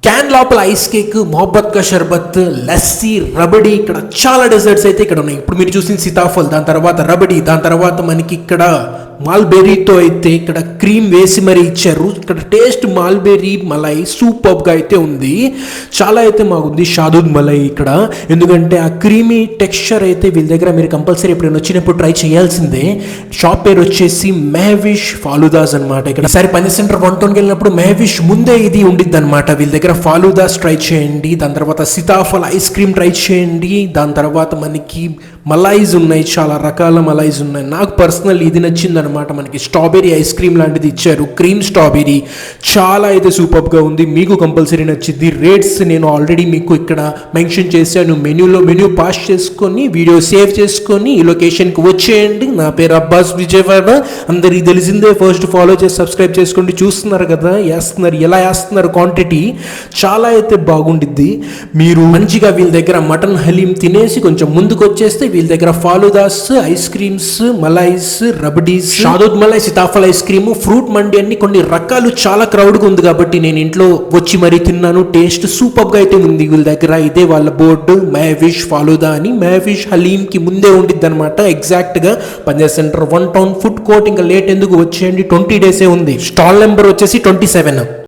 Stand లోపల ice cake, మొహబ్బత్ కా షర్బత్, లస్సీ, రబడి, ఇక్కడ చాలా డెజర్ట్స్ అయితే ఇక్కడ ఉన్నాయి. ఇప్పుడు మీరు చూసిన సీతాఫల్, దాని తర్వాత రబడి, దాని తర్వాత మనకి ఇక్కడ మాల్బెర్రీతో అయితే ఇక్కడ క్రీమ్ వేసి మరీ ఇచ్చారు. ఇక్కడ టేస్ట్ మాల్బెర్రీ మలై సూపర్గా అయితే ఉంది. చాలా అయితే మాకుంది షాదూద్ మలై ఇక్కడ, ఎందుకంటే ఆ క్రీమీ టెక్స్చర్ అయితే వీళ్ళ దగ్గర మీరు కంపల్సరీ ఎప్పుడైనా వచ్చినప్పుడు ట్రై చేయాల్సిందే. షాప్ పేరు వచ్చేసి మెహవిష్ ఫాలూదాస్ అనమాట. ఇక్కడ సరే పంజా సెంటర్ 1 వెళ్ళినప్పుడు మెహవిష్ ముందే ఇది ఉండిద్ది అనమాట. వీళ్ళ దగ్గర ఫాలూదాస్ ట్రై చేయండి, దాని తర్వాత సీతాఫల్ ఐస్ క్రీమ్ ట్రై చేయండి, దాని తర్వాత మనకి మలైజ్ ఉన్నాయి, చాలా రకాల మలైజ్ ఉన్నాయి. నాకు పర్సనల్ ఇది నచ్చింది అనమాట. మనకి స్ట్రాబెరీ ఐస్ క్రీమ్ లాంటిది ఇచ్చారు, క్రీమ్ స్ట్రాబెరీ, చాలా అయితే సూపర్గా ఉంది. మీకు కంపల్సరీ నచ్చింది. రేట్స్ నేను ఆల్రెడీ మీకు ఇక్కడ మెన్షన్ చేశాను. మెనూ పాస్ చేసుకొని వీడియో సేవ్ చేసుకొని ఈ లొకేషన్కి వచ్చేయండి. నా పేరు అబ్బాస్, విజయవాడ. అందరికీ తెలిసిందే. ఫస్ట్ ఫాలో చేసి సబ్స్క్రైబ్ చేసుకోండి. చూస్తున్నారు కదా ఎలా వేస్తున్నారు క్వాంటిటీ, చాలా అయితే బాగుండిద్ది. మీరు మంచిగా వీళ్ళ దగ్గర మటన్ హలీం తినేసి కొంచెం ముందుకు వచ్చేస్తే వీళ్ళ దగ్గర ఫాలూదాస్, ఐస్ క్రీమ్స్, మలైస్, రబడీస్, షాదూద్ malai, sitaphal ice cream, fruit mandi అన్ని కొన్ని రకాలు, చాలా క్రౌడ్గా ఉంది కాబట్టి నేను ఇంట్లో వచ్చి మరీ తిన్నాను. టేస్ట్ సూపర్గా అయితే ఉంది వీళ్ళ దగ్గర. ఇదే వాళ్ళ బోర్డు, మెహవిష్ ఫాలూదా అని. మెహవిష్ హలీం కి ముందే ఉండిద్ది అనమాట. ఎగ్జాక్ట్ గా పంజా సెంటర్ 1 టౌన్ ఫుడ్ కోర్ట్. ఇంకా లేట్ ఎందుకు, వచ్చేయండి. 20 days ఉంది. స్టాల్ నెంబర్ వచ్చేసి 27.